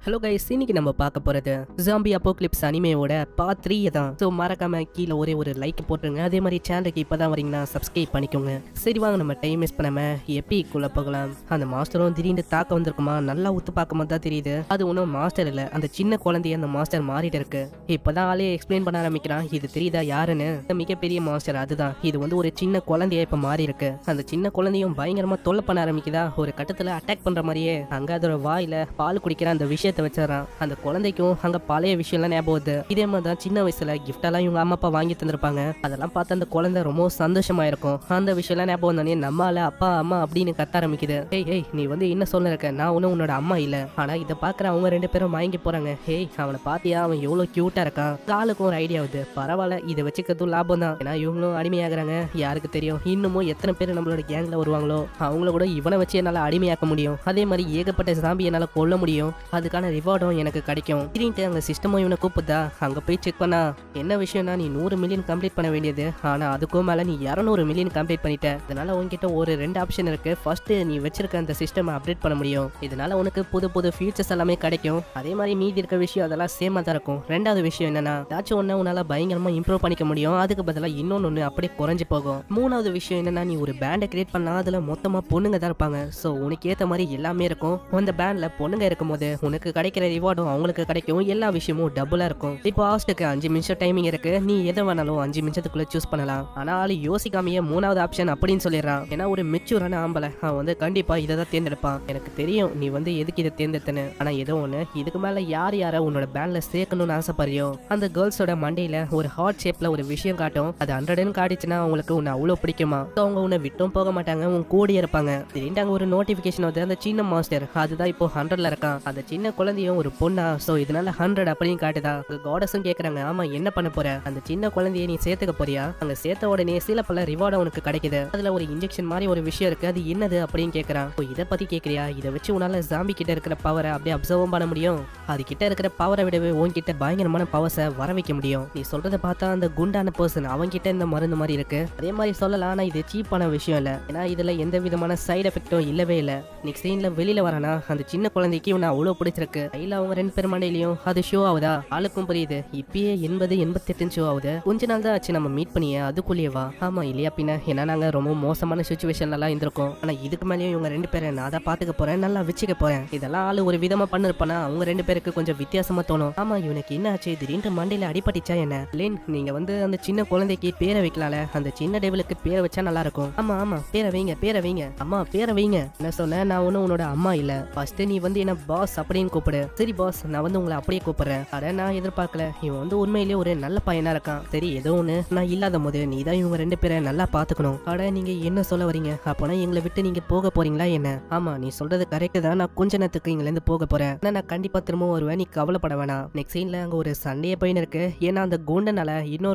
Hello guys, இன்னைக்கு நம்ம பார்க்க போறது ஜாம்பி அப்போக்லிப்ஸ் அனிமேவோட பார்ட் 3 தான். ஸோ மறக்காம கீழே ஒரு லைக் போட்டுருங்க. அதே மாதிரி சேனலுக்கு இப்பதான் வரீங்கன்னா சப்ஸ்கிரைப் பண்ணிக்கோங்க. சரி வாங்க, நம்ம டைம் வேஸ்ட் பண்ணாம எப்பிக்குள்ள போகலாம். அந்த மாஸ்டரும் திடீர்னு தாக்க வந்திருக்குமா, நல்லா உத்து பார்க்கும்போது தான் தெரியுது அது ஒன்றும் மாஸ்டர் இல்லை, அந்த சின்ன குழந்தைய அந்த மாஸ்டர் மாறிட்டு இருக்கு. இப்பதான் ஆளே எக்ஸ்பிளைன் பண்ண ஆரம்பிக்கிறான். இது தெரியுதா யாருன்னு? மிகப்பெரிய மாஸ்டர் அதுதான். இது வந்து ஒரு சின்ன குழந்தைய இப்ப மாறி இருக்கு. அந்த சின்ன குழந்தையும் பயங்கரமா தொல்லை பண்ண ஆரம்பிக்குதா. ஒரு கட்டத்துல அட்டாக் பண்ற மாதிரியே அங்க அதோட வாயில பால் குடிக்கிற அந்த விஷயத்தை வச்சிடறான். அந்த குழந்தைக்கும் அங்க பழைய விஷயம்லாம் ஞாபகம் வருது. இதே மாதிரி தான் சின்ன வயசுல கிஃப்ட் எல்லாம் இவங்க அம்மா அப்பா வாங்கி தந்திருப்பாங்க. அதெல்லாம் பார்த்து அந்த குழந்தை ரொம்ப சந்தோஷமா இருக்கும். அந்த விஷயம்லாம் ஞாபகம் வந்தோடனே நம்மால அப்பா அம்மா அப்படின்னு கத்த ஆரம்பிக்குது. ஏய் நீ வந்து என்ன சொல்ல இருக்க, நான் ஒன்னும் உன்னோட அம்மா இல்ல. ஆனா இதை பாக்குற அவங்க ரெண்டு பேரும் வாங்கி போறாங்க. அவனை பாத்தியா, அவன் எவ்வளவு கியூட்டா இருக்கான். காலுக்கும் ஒரு ஐடியா ஆகுது. பரவாயில்ல, இதை வச்சுக்கிறதும் லாபம் தான். ஏன்னா இவங்களும் அடிமையாகிறாங்க. யாருக்கு தெரியும், இன்னமும் எத்தனை பேர் நம்மளோட கேங்ல வருவாங்களோ அவங்கள கூட இவனை வச்சு என்னால அடிமையாக்க முடியும். அதே மாதிரி ஏகப்பட்ட ஜாம்பி என்னால கொல்ல முடியும். அதுக்கான ரிவார்டும் எனக்கு கிடைக்கும். திடீர்னு அங்க சிஸ்டமும் இவனை கூப்பிட்டா. அங்க போய் செக் பண்ணா என்ன விஷயம்னா, நீ 100 மில்லியன் கம்ப்ளீட் பண்ண வேண்டியது. ஆனா அதுக்கும் மேல நீ 200 மில்லியன் கம்ப்ளீட் பண்ணிட்ட. இதனால உன்கிட்ட ஒரு 2 ஆப்ஷன் இருக்கு. ஃபர்ஸ்ட், நீ வச்சிருக்க அந்த சிஸ்டம் அப்டேட் பண்ண முடியும். இதனால உனக்கு புது புது ஃபீச்சர்ஸ் எல்லாமே கிடைக்கும். அதே மாதிரி மீதி இருக்க விஷயம் அதெல்லாம் சேமா தான் இருக்கும். ரெண்டாவது விஷயம் என்னன்னா, ஏதாச்சும் ஒண்ணு உன்னால பயங்கரமா இம்ப்ரூவ் பண்ணிக்க முடியும். அதுக்கு பதிலா இன்னொன்னு அப்படியே குறைஞ்சு போகும். மூணாவது விஷயம் என்னன்னா, நீ ஒரு பேண்டை கிரியேட் பண்ணா அதுல மொத்தமா பொண்ணுங்க தான் இருப்பாங்க. சோ உனக்கு ஏத்த மாதிரி எல்லாமே இருக்கும். அந்த பேண்ட்ல பொண்ணுங்க இருக்கும்போது உனக்கு கிடைக்கிற ரிவார்டும் அவங்களுக்கு கிடைக்கும். எல்லா விஷயமும் டபுளா இருக்கும். இப்போ ஹாஸ்டுக்கு 5 நிமிஷம் டைமிங் இருக்கு. நீ எதை வேணாலும் 5 நிமிஷத்துக்குள்ள சூஸ் பண்ணலாம். ஆனா ஆளு யோசிக்காமையே மூணாவது ஆப்ஷன் அப்படின்னு சொல்லிடுறான். ஏன்னா ஒரு மெச்சூரான ஆம்பளை அவன் வந்து கண்டிப்பா இதை தான் தேர்ந்தெடுப்பான். எனக்கு தெரியும் நீ வந்து எதுக்கு இதை தேர்ந்தெடுத்தனு. ஆனா ஏதோ ஒண்ணு, இதுக்கு மேல யார உன்னோட பேண்ட்ல சேர்க்கணும்னு ஆசைப்படுறியோ அந்த கேர்ள்ஸோட மண்டையில ஒரு ஹார்ட் ஷேப்ல ஒரு விஷயம் காட்டும். அது 100ன்னு காட்டுச்சுன்னா அவங்களுக்கு உன்னை அவ்வளவு பிடிக்குமா. அவங்க உன்னை விட்டும் போக மாட்டாங்க, உன் கூடிய இருப்பாங்க. திடீர்னு அங்க ஒரு நோட்டிபிகேஷன் வந்து அந்த சின்ன மாஸ்டர் அதுதான் இப்போ 100ல இருக்கான். அந்த சின்ன குழந்தையும் ஒரு பொண்ணா, சோ இதனால 100 அப்படின்னு காட்டுதா. காடஸும் கேக்குறாங்க, ஆமா என்ன பண்ண போற, அந்த சின்ன குழந்தைய நீ சேர்த்துக்க போறியா? அங்க சேர்த்த உடனே சில பல ரிவார்டு உனக்கு கிடைக்குது. அதுல ஒரு இன்ஜெக்ஷன் மாதிரி ஒரு விஷயம் இருக்கு. அது என்னது அப்படின்னு கேக்குறான். இதை பத்தி கேக்குறியா? இதை வச்சு உன்னால ஜாம்பி கிட்ட இருக்கிற பவரை அப்படியே அப்சர்வும் பண்ண முடியும். அது கிட்ட இருக்கிற பவரை விடவே உன்கிட்ட பயங்கரமான பவர்ஸை வர வைக்க முடியும். நீ சொல்றதை பார்த்தா அந்த குண்டான பர்சன் அவன் கிட்ட இந்த மருந்து மாதிரி இருக்கு. அதே மாதிரி சொல்லலாம், ஆனா இது சீப்பான விஷயம் இல்ல. ஏன்னா இதுல எந்த விதமான சைடு எஃபெக்டும் இல்லவே இல்ல. நெக்ஸ்ட் சீன்ல வெளியில வரானா, அந்த சின்ன குழந்தைக்கு இவனை அவ்வளவு பிடிச்சிருக்கு. கையில அவங்க ரெண்டு பேர் மண்டையிலையும் அது ஷோ ஆகுதா. ஆளுக்கும் புரியுது இப்பயே 88 ஷோ ஆகுது. கொஞ்ச நாள் தான் ஆச்சு நம்ம மீட் பண்ணிய, அதுக்குள்ளேயேவா? ஆமா இல்லையா பின்ன. ஏன்னா நாங்க ரொம்ப மோசமான சுச்சுவேஷன்ல எல்லாம் இருந்திருக்கோம். ஆனா இதுக்கு மேலேயும் இவங்க ரெண்டு பேரை நான் தான் பாத்துக்க போறேன், நல்லா வச்சுக்க போறேன். இதெல்லாம் ஆளு ஒரு விதமா பண்ணிருப்பானா அவங்க ரெண்டு பேருக்கு கொஞ்சம் வித்தியாசமா தோணும். ஆமா இவனுக்கு என்ன ஆச்சு, திடீர்னு மண்டையில அடிபட்டுச்சா என்ன? லேன், நீங்க வந்து அந்த சின்ன குழந்தைக்கு பேரை வைக்கலால, அந்த சின்ன டேபிளுக்கு பேரை வச்சா நல்லா இருக்கும். ஆமா பேரை வைங்க அம்மா பேரை வைங்க. என்ன சொன்ன, நான் ஒன்னும் உன்னோட அம்மா இல்ல. ஃபர்ஸ்ட் நீ வந்து என்ன பாஸ் அப்படின்னு கூப்பிடு. சரி பாஸ், நான் வந்து உங்களை அப்படியே கூப்பிடுறேன். அட நான் எதிர்பார்க்கல, இவன் வந்து உண்மையிலேயே ஒரு நல்ல பையனா இருக்கான். சரி ஏதோ ஒண்ணு, நான் இல்லாத போது நீ தான் இவங்க ரெண்டு பேரை நல்லா பாத்துக்கணும். அட நீங்க என்ன சொல்ல வரீங்க? அப்பனா எங்களை விட்டு நீங்க போக போறீங்களா என்ன? ஆமா நீ சொல்றது கரெக்ட் தான், நான் கொஞ்ச நேரத்துக்கு இங்க இருந்து போக போறேன். நான் கண்டிப்பா திரும்ப வருவேன், நீ கவலைப்பட வேணாம். நெக்ஸ்ட் சீன்ல அங்க ஒரு சண்டைய பையன் இருக்கு. ஏன்னா அந்த குண்டனால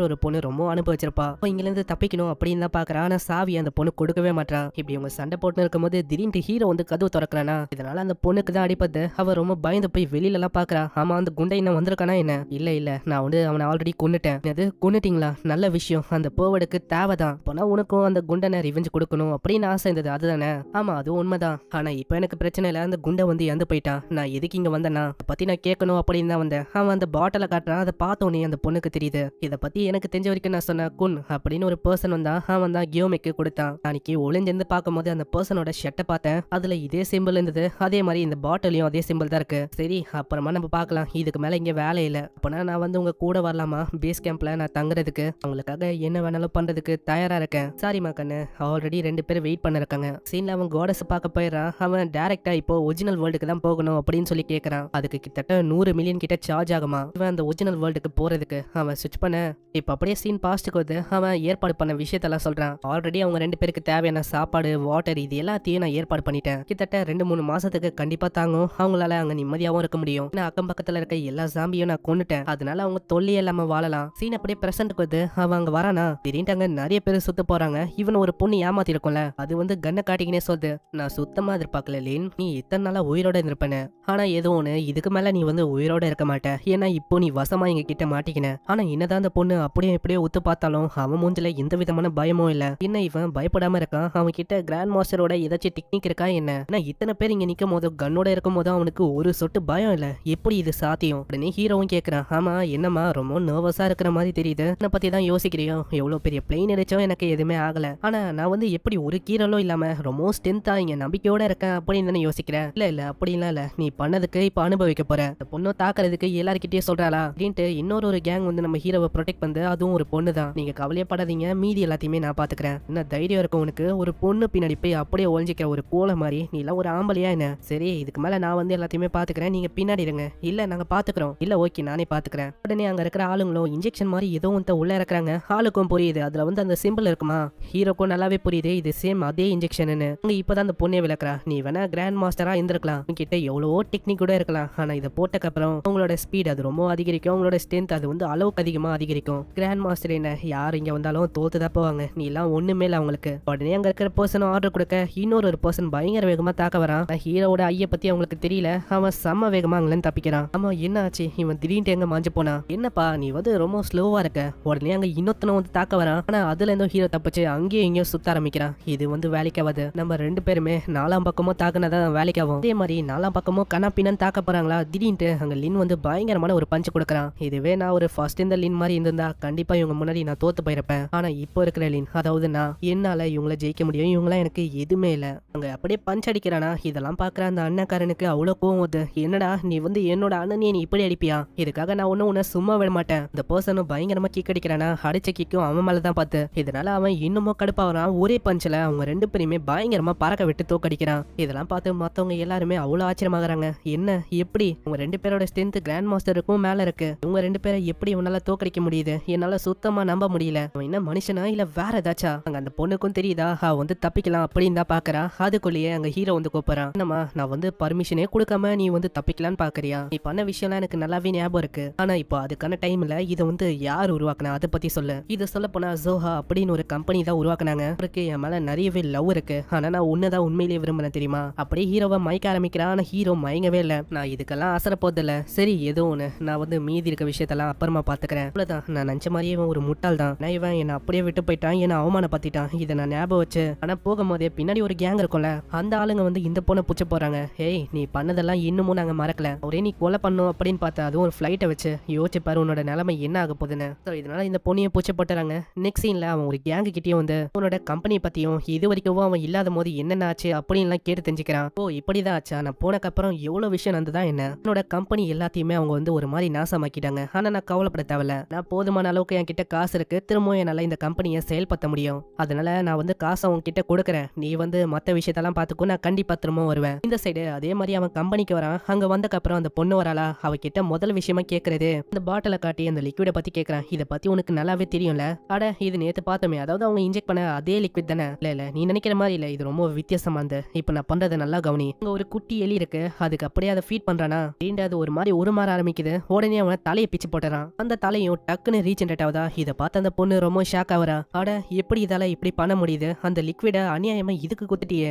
ஒரு பொண்ணு ரொம்ப அனுபவிச்சிருப்பா. இங்க இருந்து தப்பிக்கணும் அப்படின்னு தான் பாக்குறா. ஆனா சாவி அந்த பொண்ணு கொடுக்கவே மாட்டா. இப்படி அவங்க சண்டை போட்டு இருக்கும்போது திடீர்னு ஹீரோ வந்து கதவு திறக்கிறானா. இதனால அந்த பொண்ணுக்கு தான் அடிப்பது. அவ ரொம்ப பயந்து போய் வெளியில எல்லாம் பாக்குறா. ஆமா அந்த குண்டை என்ன வந்திருக்கானா என்ன? இல்ல நான் வந்து அவனை ஆல்ரெடி கொன்னுட்டேன். அது கொன்னுட்டீங்களா? நல்ல விஷயம், அந்த போவடுக்கு தேவைதான். அப்பனா உனக்கும் அந்த குண்டனை ரிவெஞ்ச் கொடுக்கணும் அப்படின்னு ஆசை இருந்தது அதுதானே? ஆமா அது உண்மைதான். ஆனா இப்ப எனக்கு பிரச்சனை இல்ல, அந்த குண்டை வந்து இறந்து போயிட்டான். நான் எதுக்கு இங்க வந்தேன்னா பத்தி நான் கேட்கணும் அப்படின்னு தான் வந்தேன். அவன் அந்த பாட்டில காட்டுறான். அதை பார்த்தோன்னே அந்த பொண்ணுக்கு தெரியுது. இதை பத்தி எனக்கு தெரிஞ்ச வரைக்கும் நான் சொன்ன குன் அப்படின்னு ஒரு பர்சன் வந்தா. அவன் தான் கியோமிக்கு கொடுத்தான். அன்னைக்கு ஒளிஞ்சிருந்து பார்க்கும்போது அந்த பர்சனோட ஷர்ட்டை பார்த்தேன். அதுல இதே சிம்பிள் இருந்தது. அதே மாதிரி இந்த பாட்டிலையும் அதே சிம்பிள் தான் இருக்கு. சரி அப்புறமா நம்ம பார்க்கலாம், இதுக்கு மேல இங்க வேலை இல்ல. அப்பனா நான் வந்து உங்க கூட வரலாமா பேஸ் கேம்ப்ல நான் தங்குறதுக்கு? அவங்களுக்காக என்ன வேணாலும் பண்றதுக்கு தயாரா இருக்கேன். சாரிமா கண்ணு, ஆல்ரெடி 2 பேர் வெயிட் பண்ண இருக்காங்க. சீன்ல அவன் கோடஸ் பார்க்க போயிடறான். அவன் டைரக்டா இப்போ ஒரிஜினல் வேர்ல்டுக்கு தான் போகணும் அப்படின்னு சொல்லி கேட்கறான். அதுக்கு கிட்டத்தட்ட 100 மில்லியன் கிட்ட சார்ஜ் ஆகுமா இவன் அந்த ஒரிஜினல் வேர்ல்டுக்கு போறதுக்கு. அவன் சுவிட்ச் பண்ண இப்ப அப்படியே சீன் பாஸ்ட்டுக்கு வந்து அவன் ஏற்பாடு பண்ண விஷயத்தெல்லாம் சொல்றான். ஆல்ரெடி அவங்க 2 பேருக்கு தேவையான சாப்பாடு வாட்டர் இது எல்லாத்தையும் நான் ஏற்பாடு பண்ணிட்டேன். கிட்டத்தட்ட 2-3 மாசத்துக்கு கண்டிப்பா தாங்கும். அவங்களால அங்க நிம்மதியாவும் இருக்க முடியும். அக்கம் பக்கத்துல இருக்க எல்லா ஜாம்பியும் நான் கொன்னுட்டேன். அதனால அவங்க தொல்லையே இல்லாம வாழலாம். சீன் அப்படியே பிரசன்ட்க்கு வந்து அவன் அங்க வரானா. திடீர்னு அங்க நிறைய பேர் சுத்த போறாங்க. இவன் ஒரு பொண்ணு ஏமாத்தி இருக்கும்ல, அது வந்து கண்ணை காட்டிக்கினே சொல்லுது. நான் சுத்தமா எதிர்பார்க்கல லேன், நீ இத்தனை நாளா உயிரோட இருந்திருப்பேன்னு. ஆனா ஏதோ ஒண்ணு, இதுக்கு மேல நீ வந்து உயிரோட இருக்க மாட்ட. ஏன்னா இப்போ நீ வசமா எங்க கிட்ட மாட்டிக்கின. ஆனா என்னதான் அந்த பொண்ணு அப்படியே எப்படியோ ஒத்து பார்த்தாலும் அவன் மூஞ்சில எந்த விதமான பயமும் இல்ல. என்ன இவன் பயப்படாம இருக்கான்? அவன் கிட்ட கிராண்ட் மாஸ்டரோட ஏதாச்சும் டெக்னிக் இருக்கா என்ன? இத்தனை பேர் இங்க நிக்கும் போது கண்ணோட இருக்கும் போது அவனுக்கு ஒரு சொட்டு பயம் இல்ல, எப்படி இது சாத்தியம்? உடனே ஹீரோவும் கேக்குறான், ஆமா என்னம்மா ரொம்ப நர்வஸா இருக்கிற மாதிரி தெரியுது, என்ன பத்தி தான் யோசிக்கிறியோ? எவ்வளவு பெரிய பிளெயின் அடிச்சோம் எனக்கு எதுவுமே ஆகல, ஆனா நான் வந்து எப்படி ஒரு கீரலும் இல்லாம ரொம்ப ஸ்ட்ரென்த்தா இங்க நம்பிக்கையோட இருக்கேன் அப்படின்னு தானே யோசிக்கிறேன். இல்ல அப்படிலாம் இல்ல, நீ பண்ணதுக்கு இப்ப அனுபவிக்க போற, இந்த பொண்ணு தாக்குறதுக்கு எல்லார்கிட்டயும் சொல்றாளா அப்படின்ட்டு இன்னொரு கேங் வந்து நம்ம ஹீரோவை ப்ரொடெக்ட் பண்ணு, அதுவும் ஒரு பொண்ணு தான், நீங்க கவலையப்படாதீங்க, மீதி எல்லாத்தையுமே நான் பாத்துக்கிறேன். என்ன தைரியம் இருக்கும் உனக்கு, ஒரு பொண்ணு பின்னாடி போய் அப்படியே ஒழிஞ்சிக்கிற ஒரு கோலை மாதிரி, நீ எல்லாம் ஒரு ஆம்பளையா என்ன? சரி இதுக்கு மேல நான் வந்து எல்லாத்தையுமே பாத்துக்கிறேன், நீங்க பின்னாடி இருங்க. இல்ல நாங்க பாத்துக்கிறோம். இல்ல ஓகே நானே பாத்துக்கிறேன். உடனே அங்க இருக்கிற ஆளுங்களும் இன்ஜெக்ஷன் மாதிரி ஏதோ ஒன்று உள்ள இருக்கிறாங்க. ஆளுக்கும் புரியுது, அதுல வந்து அந்த சிம்பிள் இருக்குமா, ஹீரோக்கும் நல்லாவே புரியுது இது சேம் அதே இன்ஜெக்ஷன். அங்க இப்பதான் அந்த பொண்ணே விளக்குறா, நீ வேணா கிராண்ட் மாஸ்டரா இருந்திருக்கலாம், உங்ககிட்ட எவ்வளவோ டெக்னிக் கூட இருக்கலாம், ஆனா இதை போட்டக்கு அப்புறம் உங்களோட ஸ்பீட் அது ரொம்ப அதிகரிக்கும், உங்களோட ஸ்ட்ரென்த் அது வந்து அளவுக்கு அதிகமா அதிகரிக்கும். கிராண்ட் மாஸ்டர் என்ன, யார் இங்க வந்தாலும் தோத்துதான் போவாங்க, நீ எல்லாம் ஒண்ணுமே இல்ல அவங்களுக்கு. உடனே அங்க இருக்கிற பர்சனும் ஆர்டர் கொடுக்க இன்னொரு பர்சன் பயங்கர வேகமா தாக்க வரான். ஹீரோட ஐய பத்தி அவங்களுக்கு தெரியல, அவன் செம்ம வேகமா அங்கன்னு தப்பிக்கிறான். ஆமா என்ன ஆச்சு, இவன் திடீர்னு எங்க மாஞ்சு போனா, என்னப்பா நீ வந்து ரொம்ப ஸ்லோவா இருக்க? உடனே அங்க இன்னொருத்தன வந்து தாக்க வரான். ஆனா அதுல இருந்தும் ஹீரோ தப்பிச்சு அங்கேயும் இங்கேயும் சுத்த ஆரம்பிக்கிறான். இது வந்து வேலைக்காவது, நம்ம ரெண்டு பேருமே நாலாம் பக்கமும் தாக்குனதான் வேலைக்காகும். அதே மாதிரி நாலாம் பக்கமும் கண்ணாப்பின்னு தாக்க போறாங்களா, திடீர்னு அங்க லின் வந்து பயங்கரமான ஒரு பஞ்சு கொடுக்குறான். இதுவே நான் ஒரு ஃபர்ஸ்ட் இந்த லின் மாதிரி இருந்திருந்தா கண்டிப்பா இவங்க முன்னாடி நான் தோத்து போயிருப்பேன். ஆனா இப்போ இருக்கிற லின், அதாவது நான், என்னால இவங்களை ஜெயிக்க முடியும், இவங்களாம் எனக்கு எதுவுமே இல்ல. அங்க அப்படியே பஞ்ச் அடிக்கிறானா, இதெல்லாம் பாக்குற அந்த அண்ணக்காரனுக்கு அவ்வளவு கோவம் வருது. என்னடா நீ வந்து என்னோட அண்ணனே நீ இப்படி அடிப்பியா, இதுக்காக நான் ஒன்னும் உன்னை சும்மா விட மாட்டேன். இந்த பர்சனும் பயங்கரமா கிக் அடிக்கிறானா, அடிச்ச கிக்கும் அவன் மேலதான் பார்த்து, இதனால அவன் இன்னமும் கடுப்பாகிறான். ஒரே பஞ்சில அவங்க ரெண்டு பேருமே பயங்கரமா பறக்க விட்டு தோக்கடிக்கிறான். இதெல்லாம் பார்த்து மத்தவங்க எல்லாருமே அவ்வளவு ஆச்சரியமாகறாங்க. என்ன எப்படி உங்க ரெண்டு பேரோட ஸ்ட்ரென்த் கிராண்ட் மாஸ்டருக்கும் மேல இருக்கு, உங்க ரெண்டு பேரை எப்படி உன்னால தோக்கடிக்க முடியுது, என்னால சுத்தமா நம்ப முடியல. அவன் என்ன மனுஷனா இல்ல வேற ஏதாச்சா? அங்க அந்த பொண்ணுக்கும் தெரியுதா அவ வந்து தப்பிக்கலாம் அப்படின்னு தான் பாக்குறா. அதுக்குள்ளேயே அங்க ஹீரோ வந்து கூப்பிடுறான், என்னமா நான் வந்து பர்மிஷனே கொடுக்காம நீ வந்து தப்பிக்கலான்னு பாக்குறியா? நீ பண்ண விஷயம்லாம் எனக்கு நல்லாவே ஞாபகம் இருக்கு, ஆனா இப்போ அதுக்கான டைம் இல்ல. இதை வந்து யார் உருவாக்குனா அதை பத்தி சொல்லு. இது சொல்ல போனா ஜோஹா அப்படின்னு ஒரு கம்பெனி தான் உருவாக்குனாங்க. அவருக்கு என் மேல நிறையவே லவ் இருக்கு, ஆனா நான் உன்னதான் உண்மையிலேயே விரும்பினேன் தெரியுமா? அப்படியே ஹீரோவை மயக்க ஆரம்பிக்கிறான். ஆனா ஹீரோ மயங்கவே இல்ல, நான் இதுக்கெல்லாம் அசர போதில்ல, சரி ஏதோ ஒண்ணு, நான் வந்து மீதி இருக்க விஷயத்தெல்லாம் அப்புறமா பாத்துக்கிறேன். அவ்வளவுதான், நான் நினைச்ச மாதிரியே இவன் ஒரு முட்டாள் தான், நான் இவன் என்ன அப்படியே விட்டு போயிட்டான், என்ன அவமானப்படுத்திட்டான், இதை நான் ஞாபகம் வச்சு. ஆனா போகும்போதே பின்னாடி ஒரு கேங் இருக்கும்ல, அந்த ஆளுங்க வந்து இந்த பொண்ணை புடிச்சு போறாங்க. ஏய் நீ பண்ணதெல்லாம் இன்னமும் நாங்க மறக்கல, ஒரே நீ கொலை பண்ணும் அப்படின்னு பார்த்தா அதுவும் ஒரு ஃபிளைட்டை வச்சு, யோசிச்சு பாரு உன்னோட நிலைமை என்ன ஆக போகுதுன்னு. இதனால இந்த பொண்ணையை பூச்சி போட்டுறாங்க. நெக்ஸ்ட் சீன்ல அவன் ஒரு கேங்கு கிட்டயும் வந்து உன்னோட கம்பெனி பத்தியும் இது வரைக்கும் அவன் இல்லாத போது என்னென்ன ஆச்சு அப்படின்லாம் கேட்டு தெரிஞ்சுக்கிறான். ஓ இப்படிதான் ஆச்சா, நான் போனக்கு அப்புறம் எவ்வளவு விஷயம் நடந்துதான் என்ன, என்னோட கம்பெனி எல்லாத்தையுமே அவங்க வந்து ஒரு மாதிரி நாசமாக்கிட்டாங்க, ஆனா நான் கவலைப்பட தேவையில்ல, நான் போதுமான அளவுக்கு என் கிட்ட காசு இருக்கு, திரும்பவும் என்னால இந்த கம்பெனியை செயல்படுத்த முடியும், அதனால நான் வந்து காசை அவங்க கிட்ட கொடுக்குறேன், நீ வந்து மத்த விஷயத்தெல்லாம் பார்த்துக்கோ, நான் கண்டிப்பா திரும்ப வருவேன். இந்த சைடு அதே மாதிரி அவன் கம்பெனிக்கு வரான். அங்க வந்தக்கு அப்புறம் அந்த பொண்ணு வராளா, அவகிட்ட முதல் விஷயமா கேட்கறது அந்த பாட்டிலை காட்டி அந்த லிக்விட பத்தி கேட்கறான். இதை பத்தி உனக்கு நல்லாவே தெரியும்ல? அட இது நேத்து பார்த்தோமே, அதாவது அவங்க இன்ஜெக்ட் பண்ண அதே லிக்விட் தானே? இல்ல நீ நினைக்கிற மாதிரி இல்ல, இது ரொம்ப வித்தியாசமானது, இப்ப நான் பண்றதை நல்லா கவனி. அங்க ஒரு குட்டி எலி இருக்கு, அதுக்கு அப்படியே அதை ஃபீட் பண்றானா, அது ஒரு மாதிரி உருமாற ஆரம்பிக்குது. உடனே அவனை தலையை பிச்சு போட்டுறான். அந்த தலையும் டக்குன்னு ரீஜென்ரேட் ஆகுதா. இதை பார்த்து அந்த பொண்ணு ரொம்ப ஷாக் ஆகுறா. அட எப்படி இதால இப்படி பண்ண முடியுது, அந்த லிக்விட அநியாயமா இதுக்கு குத்துட்டியே,